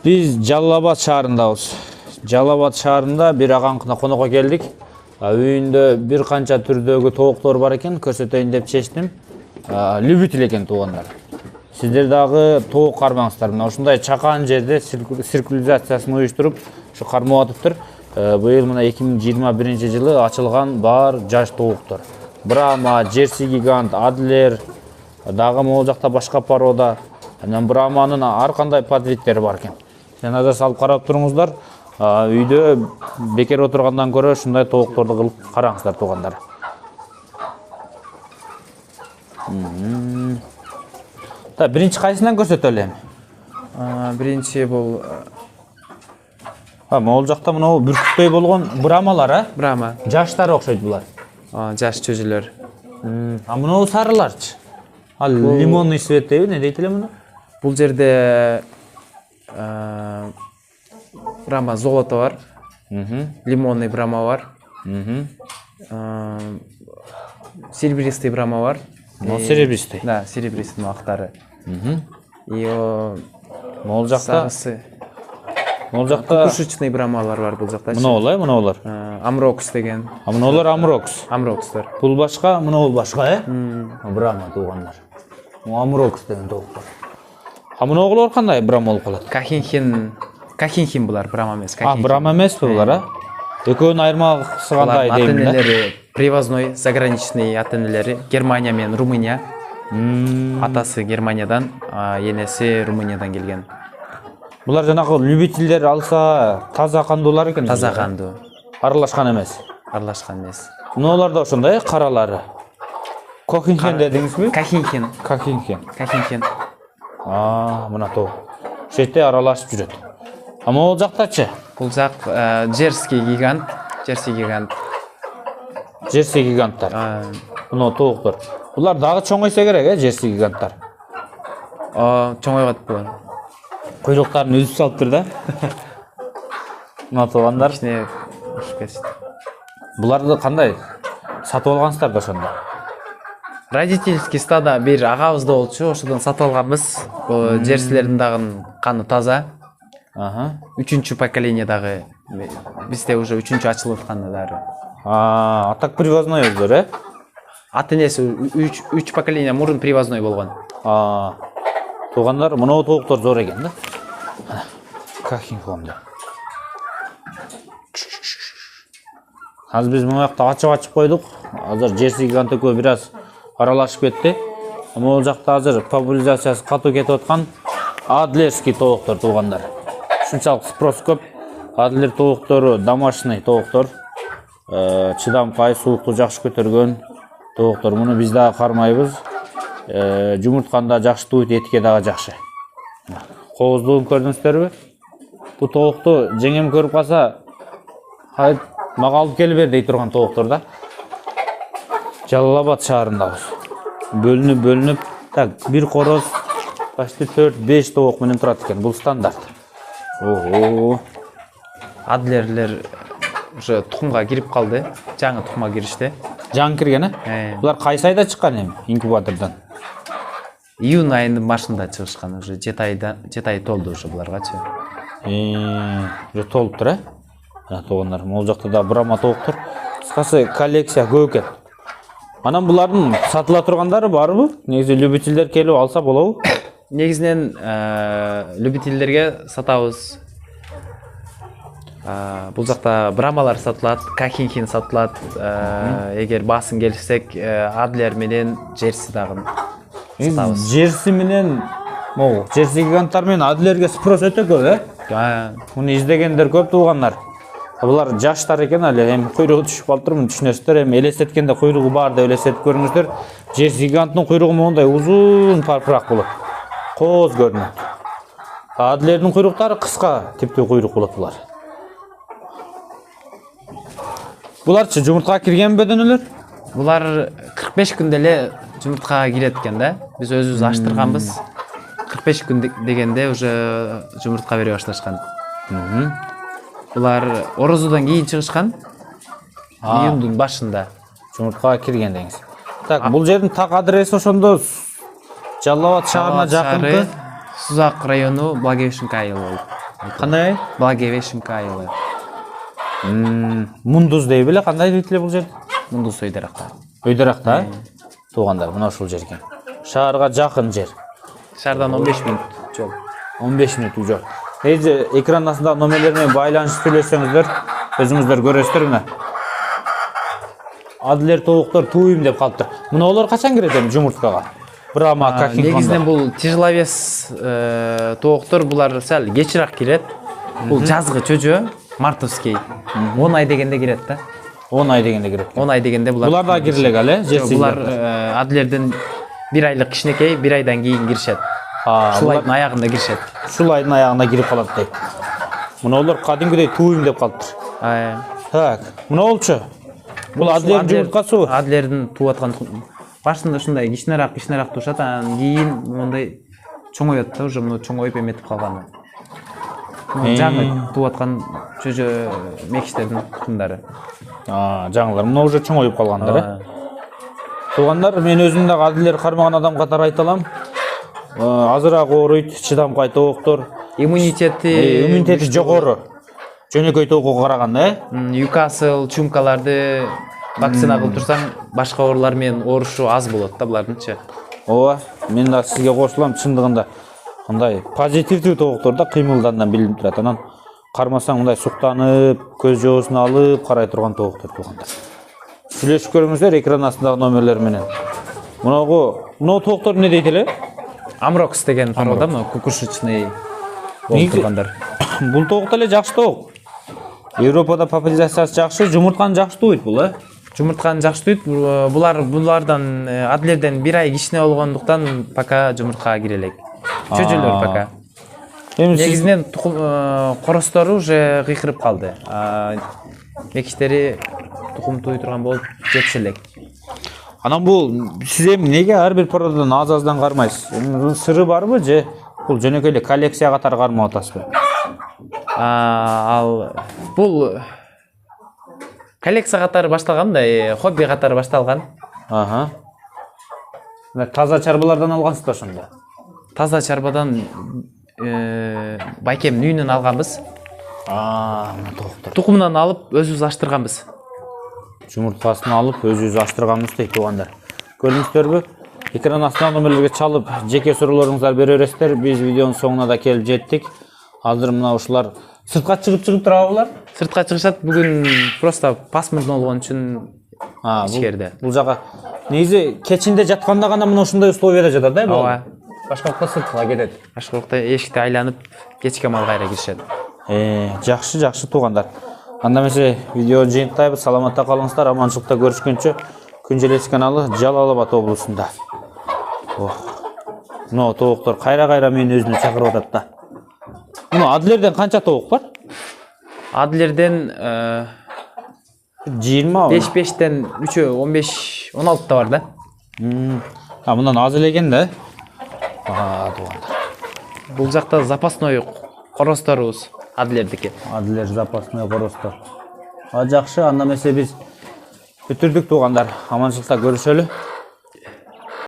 Biz Жалал-Абад шаарындабыз. Жалал-Абад шаарында бир аганкына конокко келдик. Үйүндө бир канча түрдөгү тооктор бар экен, көрсөтөйүн деп чечтим. Любитель экен туугандар. Сиздер дагы тоок кармаңыздар. Мына ушундай чакан жерде циркулизациясын уюштуруп, ушу кармап атыптыр. Быйыл мына 2021-жылы ачылган бар жаш тооктор. Брама, Джерси гигант, Адлер, дагы могул жакта башка порода. Анан Браманын ар кандай подвидтери бар экен. Жана да салып карап туруңуздар. Үйдө бекер отургандан көрө ушундай тоокторду кылып караңыздар туугандар. Та биринчи кайсынан көрсөтөлү эми? Биринчи бул могул жакта мына бүркүтпөй болгон брамалар, а? Брама. Жаштар окшойт булар. Жаш чөжөлөр. Мына сарыларчы. Ал лимонный цветтеби, не дейт эле муну? Бул жерде брама золото бар. Лимонный брама бар. Серебристый брама бар. Серебристый. Да, серебристый актары. И могул жакта кукушечный брамалар бар бул жакта. Мына булар. Амрокс деген. Мыналар амрокс. Амрокстар. Бул башка, мына бул башка, Брама туугандар. Амрокс деген тоок бар. Мыналар кандай брама болуп калат? Кахинхин булар, брама эмес. Брама эмеспи булар, а? Экөөнүн айырмасы кандай дейм да? Ата-энелери привозной, заграничный ата-энелери Германия менен Румыния. Атасы Германиядан, энеси Румыниядан келген. Булар жанагы любительдер алса таза кандуулар экен. Таза кандуу. Аралашкан эмес. Аралашкан эмес. Мыналар да ошондой каралары. Кохинхен дедиңизби? Кахинхин. Мына тоо. Ошол жерде аралашып жүрөт. Могул жактачы? Бул жак Джерси гигант. Джерси гиганттар. Мына тооктор. Булар дагы чоңойсо керек, Джерси гиганттар. Чоңойгот булар. Куйруктарын үзүп салыптыр да. Мына туугандар. Кичине ушуп кетишти. Буларды кандай сатып алгансыздар да ошондо? Родительский стадо бир агабызда болчу, ошодон сатып алганбыз. Бул джерсилердин дагы каны таза. 3-чү поколениядагы, бизде уже 3-чү ачылып атканы дары. А так привозной өздөрү, Ата-энеси 3 поколения мурун привозной болгон. Туугандар, мына тооктор зор экен да. Кахинхон. Азыр биз мына жакта ачып койдук. Азыр Джерси гигант экөө бир аз аралашып кетти. Могул жакта азыр популяризациясы катуу кетип аткан адлерский тооктор туугандар. Ушунчалык спрос көп. Адлер тооктору домашний тооктор. Чыдамкай, суукту жакшы көтөргөн тооктор. Муну биз дагы кармайбыз. Жумуртканда жакшы туйт, этке дагы жакшы. Кооздугун көрдүңүздөрбү? Бу тоокту жеңем көрүп калса, мага алып келип бер дей турган тооктор да. Жалал-Абад шаарындабыз. Бөлүнүп, так, бир короз почти 4-5 тоок менен турат экен. Бул стандарт. Адлерлер уже тукумга кирип калды. Жаңы тукумга киришти. Жаңы кирген, Булар кайсы айда чыккан эми инкубатордон? Июнь айынын башында чыгышкан, уже 7 ай толду уже буларгачы. Уже толуптур, туугандар. Могул жакта да брама тооктор. Кыскасы коллекция көп экен. Анан булардын сатыла тургандары барбы? Негизи любительдер келип алса болобу? Негизинен любительдерге сатабыз. Бул жакта брамалар сатылат, кахинхин сатылат. Эгер басын келсек, Адлер менен Джерси дагы сатабыз. Джерси менен, Джерси гиганттар менен Адлерге спрос өтө көп, Муну издегендер көп туугандар. Булар жаштар экен, эле эми куйругу түшүп калыптыр, муну түшүнөсүздөр. Эми элестеткенде куйругу бар деп элестетип көрүңүздөр. Джерси гиганттын куйругу мондай узун, парпыраак болот. Кооз көрүнөт. Адлердин куйруктары кыска типтүү куйрук болот булар. Буларчы жумуртка кирген бөдөнөлөр? Булар 45 күндө эле жумурткага кирет экен да. Биз өзүбүз аштырганбыз. 45 күн дегенде уже жумуртка бере башташкан. Булар орозодон кийин чыгышкан. Июндун башында жумурткага кирген деңиз. Так, бул жердин так адреси ошондо Жалал-Абад шаарына жакынкы. Сузак району Благовещенка айылы болуп. Кандай ай? Благовещенка айылы. Мундуз дей беле, кандай дейт эле бул жерде? Мундус Өйдөракта. Өйдөракта, туугандар, мына ушул жер экен. Шаарга жакын жер. Шаардан 15 мүнөт жол. 15 мүнөт жол. Эже экран астындагы номерлер менен байланышып сүйлөшсөңүздөр, өзүңүздөр көрөсүздөр мына. Адлер тооктор тууйм деп калыптыр. Мына олар качан кирет эми жумурткага? Брама, какин. Негизинен бул тяжеловес тооктор булар сәл кечирээк кирет. Бул жазгы чөжө, мартовский. 10 ай дегенде кирет да. 10 ай дегенде кирет. 10 ай дегенде булар. Булар да кирилек эле, Булар адлерден 1 айлык кичинекей, 1 айдан кийин киришет. Ушул айдын аягында киришет. Ушул айдын аягына кирип калат дейт. Мына олар кадимгидей тууйм деп калыптыр. Так, мына болчу. Бул адлердин жумурткасы. Адлердин тууп аткан башында ушундай кичинерээк туушат, анан кийин мондай чоңойот да, уже муну чоңоюп эметип калганы. Жаңы тууп аткан чөжө мекиштердин тукумдары. Жаңылар мына уже чоңоюп калгандар. Туугандар, мен өзүм дагы адлер кармаган адам катары айта алам. Азыраак ооруйт, чыдамкай тооктор. Иммунитети жогору. Жөнөкөй тоокко караганда, Ньюкасл, чумкаларды вакцина кылып турсаң, башка оорулар менен оорушу аз болот да булардынчы. Ооба, мен да сизге кошулам, чындыгында мындай позитивдүү тооктор да кыймылдандан билинип турат. Анан кармасаң мындай суктанып, көз жоосун алып карай турган тооктор туугандар. Сүйлөшүп көрүңүздөр экран астындагы номерлер менен. Мына тооктор эмне дейт эле? Амрокс деген парода, мына кукушечный болуп тургандар. Бул тоок эле жакшы тоок. Европада популяциясы жакшы, жумуртканы жакшы тууйт бул, Жумуртканы жакшы тууйт. Булардан адлерден 1 ай кичине болгондуктан пока жумурткага кире элек. Чөжөлөр пока. Негизинен коростору уже кыйкырып калды. Мекиштери тукум тууй турган болуп жетише элек. Анан бул сиз эми неге ар бир породадан аз-аздан кармайсыз? Сыры барбы же бул жөнөкөй эле коллекция катары кармап атасызбы? Ал бул коллекция катары башталган да, хобби катары башталган. Таза чарбалардан алгансыз да ошондо? Таза чарбадан байкемдин үйүнөн алганбыз. Тукумунан алып өзүбүз аштырганбыз. Жумурткасын алып өзүбүз аштырганбыз дейт туугандар. Көрдүңүздөрбү? Экран астынан номерлерге чалып, жеке суроолоруңуздар бере бересиздер. Биз видеонун соңуна да келип жеттик. Азыр мына ушулар сыртка чыгып турабы булар? Сыртка чыгышат. Бүгүн просто пасмурдуу болгон үчүн ичкерде. Бул жака негизи кечинде жатканда гана мына ушундай условияда жатат да, бул. Башка убакта сыртка кетет. Башка убакта эшикти айланып, кечке мал кайра киришет. Жакшы туугандар. Анда эмесе видеону жыйынтайбыз. Саламатта калыңыздар. Аманчылыкта көрүшкөнчө. Күнжелес каналы Жалал Абад облусунда. Мына тооктор кайра мени өзүнө чакырып атат да. Мына адлерден канча тоок бар? Адлерден 20 5-5тен 3 15 16 да бар да. Мындан аз эле экен да. Туугандар. Бул жакта запасной коросторубуз адлердики. Адлер запасной коростор. Жакшы, анда эмесе биз бүтүрдүк туугандар. Аманчылыкта көрүшөлү.